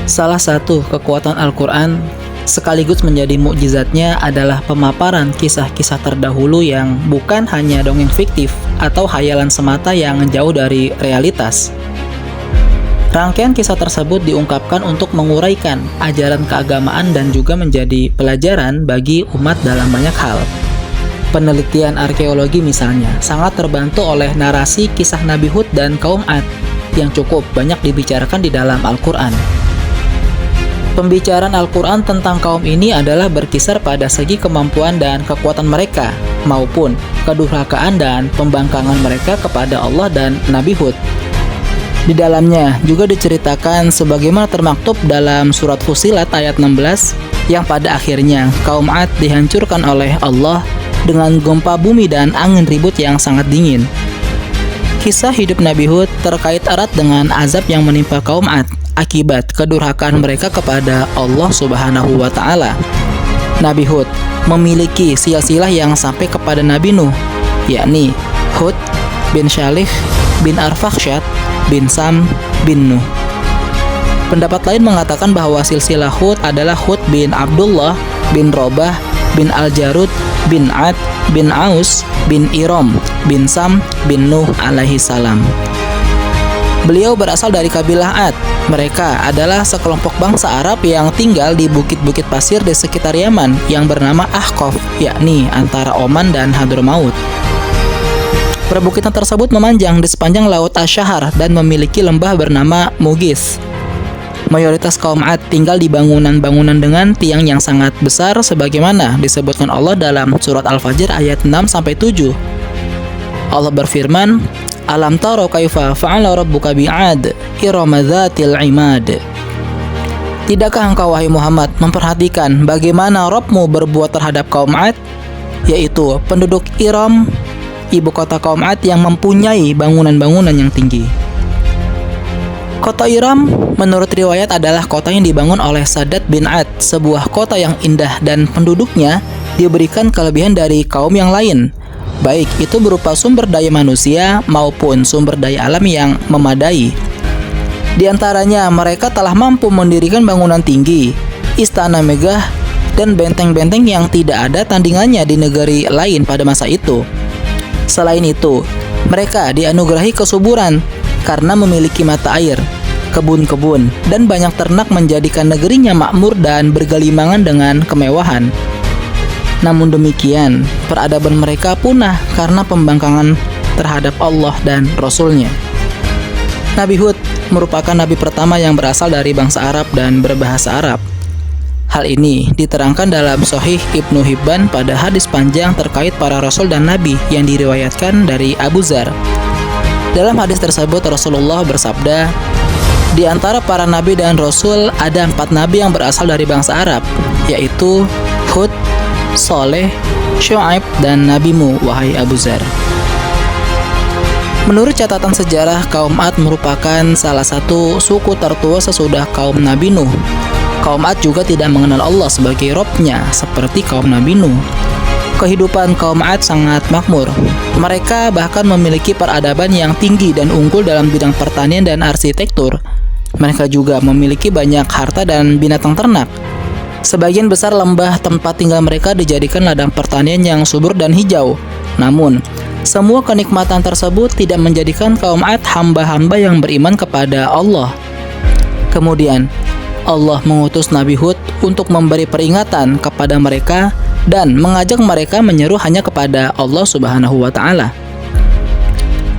Salah satu kekuatan Al-Quran sekaligus menjadi mukjizatnya adalah pemaparan kisah-kisah terdahulu yang bukan hanya dongeng fiktif atau hayalan semata yang jauh dari realitas. Rangkaian kisah tersebut diungkapkan untuk menguraikan ajaran keagamaan dan juga menjadi pelajaran bagi umat dalam banyak hal. Penelitian arkeologi misalnya sangat terbantu oleh narasi kisah Nabi Hud dan kaum Ad yang cukup banyak dibicarakan di dalam Al-Quran. Pembicaraan Al-Quran tentang kaum ini adalah berkisar pada segi kemampuan dan kekuatan mereka, maupun kedurhakaan dan pembangkangan mereka kepada Allah dan Nabi Hud. Di dalamnya juga diceritakan sebagaimana termaktub dalam surat Fussilat ayat 16, yang pada akhirnya kaum Ad dihancurkan oleh Allah dengan gempa bumi dan angin ribut yang sangat dingin. Kisah hidup Nabi Hud terkait erat dengan azab yang menimpa kaum Ad akibat kedurhakaan mereka kepada Allah Subhanahu wa Ta'ala. Nabi Hud memiliki silsilah yang sampai kepada Nabi Nuh, yakni Hud bin Syalih bin Arfakhsyad bin Sam bin Nuh. Pendapat lain mengatakan bahwa silsilah Hud adalah Hud bin Abdullah bin Robah bin Al-Jarud bin Ad bin Aus bin Iram bin Sam bin Nuh alaihi salam. Beliau berasal dari kabilah Ad. Mereka adalah sekelompok bangsa Arab yang tinggal di bukit-bukit pasir di sekitar Yaman yang bernama Ahqaf, yakni antara Oman dan Hadramaut. Perbukitan tersebut memanjang di sepanjang Laut Asy-Syahr dan memiliki lembah bernama Mughis. Mayoritas kaum Ad tinggal di bangunan-bangunan dengan tiang yang sangat besar sebagaimana disebutkan Allah dalam surat Al-Fajr ayat 6-7. Allah berfirman, Alam taro kaifa fa'ala rabbuka bi'ad irama dzatil imad. Tidakkah engkau wahai Muhammad memperhatikan bagaimana Rabbmu berbuat terhadap kaum Ad, yaitu penduduk Iram, ibu kota kaum Ad yang mempunyai bangunan-bangunan yang tinggi. Kota Iram menurut riwayat adalah kota yang dibangun oleh Sadat bin Ad, sebuah kota yang indah dan penduduknya diberikan kelebihan dari kaum yang lain, baik itu berupa sumber daya manusia maupun sumber daya alam yang memadai. Di antaranya mereka telah mampu mendirikan bangunan tinggi, istana megah, dan benteng-benteng yang tidak ada tandingannya di negeri lain pada masa itu. Selain itu, mereka dianugerahi kesuburan karena memiliki mata air, kebun-kebun, dan banyak ternak menjadikan negerinya makmur dan bergelimangan dengan kemewahan. Namun demikian, peradaban mereka punah karena pembangkangan terhadap Allah dan Rasul-Nya. Nabi Hud merupakan nabi pertama yang berasal dari bangsa Arab dan berbahasa Arab. Hal ini diterangkan dalam Sahih Ibnu Hibban pada hadis panjang terkait para rasul dan nabi yang diriwayatkan dari Abu Dzar. Dalam hadis tersebut Rasulullah bersabda, di antara para nabi dan rasul ada 4 nabi yang berasal dari bangsa Arab, yaitu Hud, Saleh, Syuaib, dan nabimu wahai Abu Dzar. Menurut catatan sejarah, kaum Ad merupakan salah satu suku tertua sesudah kaum Nabi Nuh. Kaum Ad juga tidak mengenal Allah sebagai Rabb-nya seperti kaum Nabi Nuh. Kehidupan kaum Ad sangat makmur. Mereka bahkan memiliki peradaban yang tinggi dan unggul dalam bidang pertanian dan arsitektur. Mereka juga memiliki banyak harta dan binatang ternak. Sebagian besar lembah tempat tinggal mereka dijadikan ladang pertanian yang subur dan hijau. Namun, semua kenikmatan tersebut tidak menjadikan kaum Ad hamba-hamba yang beriman kepada Allah. Kemudian, Allah mengutus Nabi Hud untuk memberi peringatan kepada mereka dan mengajak mereka menyeru hanya kepada Allah Subhanahu wa Ta'ala.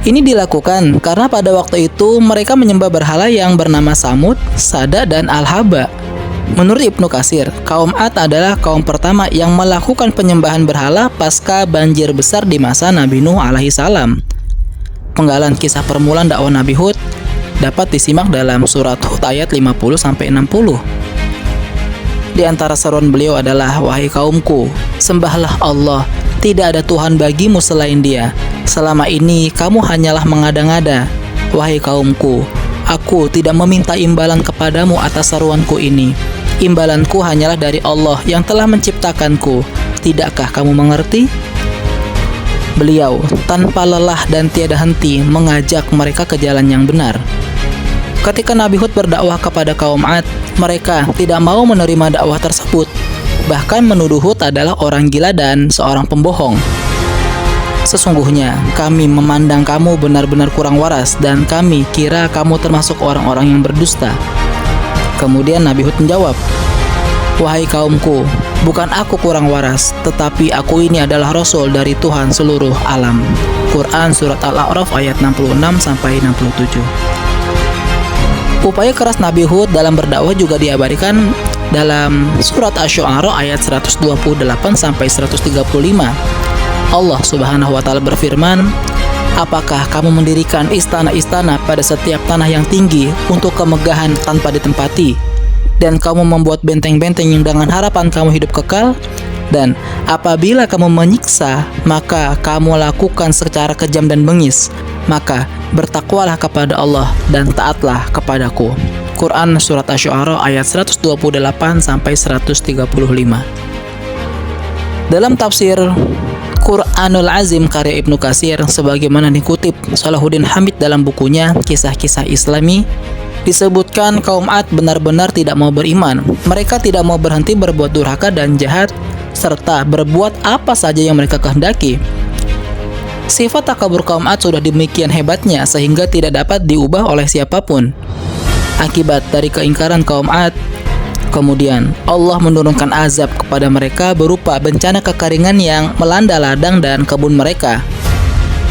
Ini dilakukan karena pada waktu itu mereka menyembah berhala yang bernama Samud, Sada, dan Al-Haba. Menurut Ibnu Katsir, kaum Ad adalah kaum pertama yang melakukan penyembahan berhala pasca banjir besar di masa Nabi Nuh alaihi salam. Penggalan kisah permulaan dakwah Nabi Hud dapat disimak dalam surat Hud ayat 50-60. Di antara seruan beliau adalah, wahai kaumku, sembahlah Allah, tidak ada Tuhan bagimu selain Dia. Selama ini kamu hanyalah mengada-ngada. Wahai kaumku, aku tidak meminta imbalan kepadamu atas seruanku ini. Imbalanku hanyalah dari Allah yang telah menciptakanku. Tidakkah kamu mengerti? Beliau tanpa lelah dan tiada henti mengajak mereka ke jalan yang benar. Ketika Nabi Hud berdakwah kepada kaum Ad, mereka tidak mau menerima dakwah tersebut, bahkan menuduh Hud adalah orang gila dan seorang pembohong. Sesungguhnya kami memandang kamu benar-benar kurang waras dan kami kira kamu termasuk orang-orang yang berdusta. Kemudian Nabi Hud menjawab, "Wahai kaumku, bukan aku kurang waras, tetapi aku ini adalah Rasul dari Tuhan seluruh alam." Quran Surat Al-A'raf ayat 66-67. Upaya keras Nabi Hud dalam berdakwah juga diabadikan dalam Surat Asy-Syu'ara ayat 128-135. Allah Subhanahu wa Ta'ala berfirman, "Apakah kamu mendirikan istana-istana pada setiap tanah yang tinggi untuk kemegahan tanpa ditempati? Dan kamu membuat benteng-benteng yang dengan harapan kamu hidup kekal? Dan apabila kamu menyiksa, maka kamu lakukan secara kejam dan bengis. Maka bertakwalah kepada Allah dan taatlah kepadaku." Quran Surat Asy-Syu'ara ayat 128-135. Dalam tafsir Quranul Azim karya Ibnu Katsir, sebagaimana dikutip Salahuddin Hamid dalam bukunya Kisah-Kisah Islami, disebutkan kaum Ad benar-benar tidak mau beriman. Mereka tidak mau berhenti berbuat durhaka dan jahat, serta berbuat apa saja yang mereka kehendaki. Sifat takabur kaum Ad sudah demikian hebatnya sehingga tidak dapat diubah oleh siapapun. Akibat dari keingkaran kaum Ad, kemudian Allah menurunkan azab kepada mereka berupa bencana kekeringan yang melanda ladang dan kebun mereka.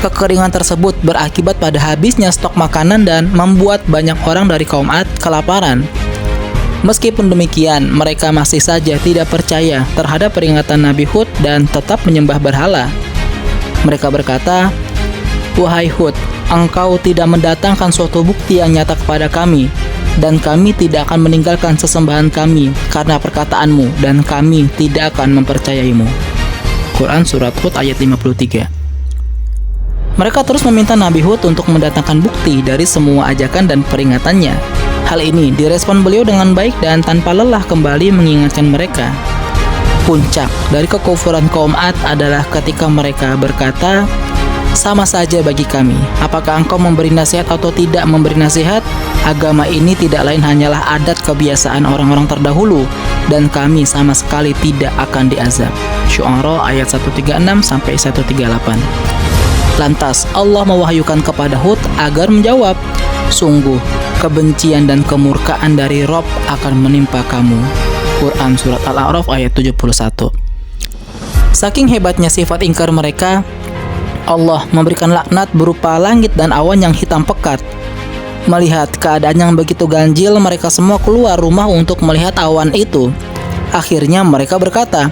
Kekeringan tersebut berakibat pada habisnya stok makanan dan membuat banyak orang dari kaum Ad kelaparan. Meskipun demikian, mereka masih saja tidak percaya terhadap peringatan Nabi Hud dan tetap menyembah berhala. Mereka berkata, "Wahai Hud, engkau tidak mendatangkan suatu bukti yang nyata kepada kami, dan kami tidak akan meninggalkan sesembahan kami karena perkataanmu, dan kami tidak akan mempercayaimu." Quran Surat Hud ayat 53. Mereka terus meminta Nabi Hud untuk mendatangkan bukti dari semua ajakan dan peringatannya. Hal ini direspon beliau dengan baik dan tanpa lelah kembali mengingatkan mereka. Puncak dari kekufuran kaum Ad adalah ketika mereka berkata, "Sama saja bagi kami, apakah engkau memberi nasihat atau tidak memberi nasihat? Agama ini tidak lain hanyalah adat kebiasaan orang-orang terdahulu, dan kami sama sekali tidak akan diazab." Syu'ara ayat 136-138. Lantas Allah mewahyukan kepada Hud agar menjawab, "Sungguh, kebencian dan kemurkaan dari Rob akan menimpa kamu." Quran Surat Al-A'raf ayat 71. Saking hebatnya sifat ingkar mereka, Allah memberikan laknat berupa langit dan awan yang hitam pekat. Melihat keadaan yang begitu ganjil, mereka semua keluar rumah untuk melihat awan itu. Akhirnya mereka berkata,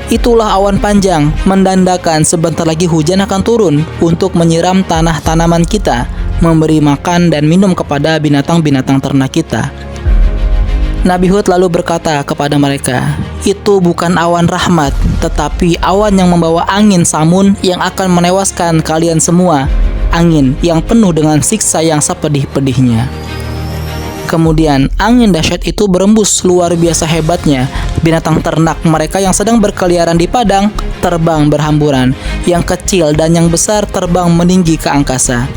"Itulah awan panjang, mendandakan sebentar lagi hujan akan turun untuk menyiram tanah tanaman kita, memberi makan dan minum kepada binatang-binatang ternak kita." Nabi Hud lalu berkata kepada mereka, "Itu bukan awan rahmat, tetapi awan yang membawa angin samun yang akan menewaskan kalian semua, angin yang penuh dengan siksa yang sepedih-pedihnya." Kemudian angin dahsyat itu berembus luar biasa hebatnya. Binatang ternak mereka yang sedang berkeliaran di padang terbang berhamburan, yang kecil dan yang besar terbang meninggi ke angkasa.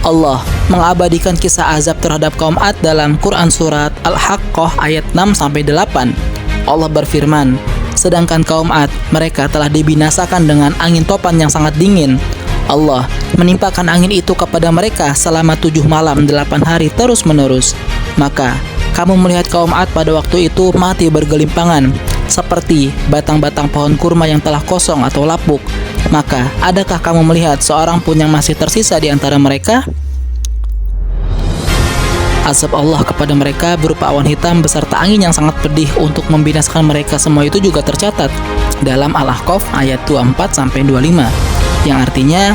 Allah mengabadikan kisah azab terhadap kaum Ad dalam Quran Surat Al-Haqqah ayat 6-8. Allah berfirman, "Sedangkan kaum Ad, mereka telah dibinasakan dengan angin topan yang sangat dingin. Allah menimpakan angin itu kepada mereka selama 7 malam 8 hari terus-menerus. Maka kamu melihat kaum Ad pada waktu itu mati bergelimpangan, seperti batang-batang pohon kurma yang telah kosong atau lapuk. Maka adakah kamu melihat seorang pun yang masih tersisa di antara mereka?" Azab Allah kepada mereka berupa awan hitam beserta angin yang sangat pedih untuk membinasakan mereka semua itu juga tercatat dalam Al-Ahqaf ayat 24-25, yang artinya,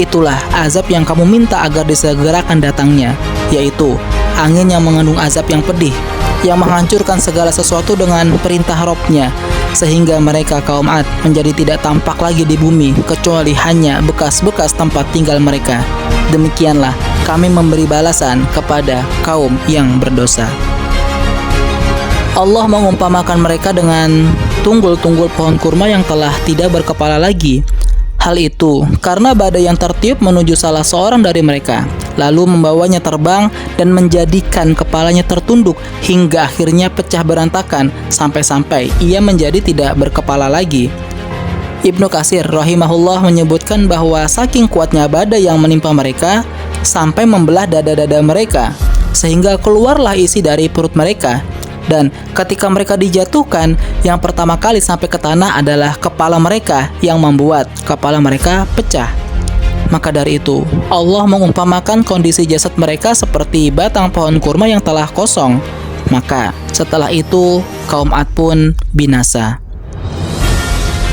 "Itulah azab yang kamu minta agar disegerakan datangnya, yaitu angin yang mengandung azab yang pedih, yang menghancurkan segala sesuatu dengan perintah Robnya, sehingga mereka kaum Ad menjadi tidak tampak lagi di bumi kecuali hanya bekas-bekas tempat tinggal mereka. Demikianlah kami memberi balasan kepada kaum yang berdosa." Allah mengumpamakan mereka dengan tunggul-tunggul pohon kurma yang telah tidak berkepala lagi. Hal itu karena badai yang tertiup menuju salah seorang dari mereka, lalu membawanya terbang dan menjadikan kepalanya tertunduk hingga akhirnya pecah berantakan sampai-sampai ia menjadi tidak berkepala lagi. Ibnu Katsir rahimahullah menyebutkan bahwa saking kuatnya badai yang menimpa mereka sampai membelah dada-dada mereka sehingga keluarlah isi dari perut mereka. Dan ketika mereka dijatuhkan, yang pertama kali sampai ke tanah adalah kepala mereka yang membuat kepala mereka pecah. Maka dari itu, Allah mengumpamakan kondisi jasad mereka seperti batang pohon kurma yang telah kosong. Maka setelah itu, kaum Ad pun binasa.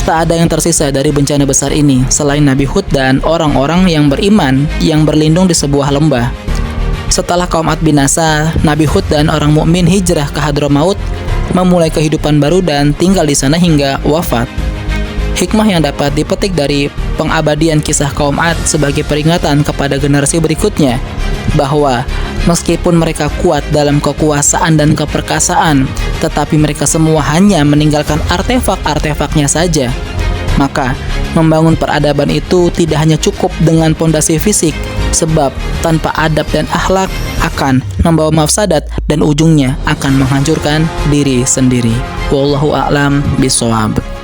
Tak ada yang tersisa dari bencana besar ini selain Nabi Hud dan orang-orang yang beriman yang berlindung di sebuah lembah. Setelah kaum Ad binasa, Nabi Hud dan orang mukmin hijrah ke Hadramaut, memulai kehidupan baru dan tinggal di sana hingga wafat. Hikmah yang dapat dipetik dari pengabadian kisah kaum Ad sebagai peringatan kepada generasi berikutnya bahwa meskipun mereka kuat dalam kekuasaan dan keperkasaan, tetapi mereka semua hanya meninggalkan artefak-artefaknya saja. Maka, membangun peradaban itu tidak hanya cukup dengan pondasi fisik, sebab tanpa adab dan akhlak akan membawa mafsadat dan ujungnya akan menghancurkan diri sendiri. Wallahu a'lam bishawab.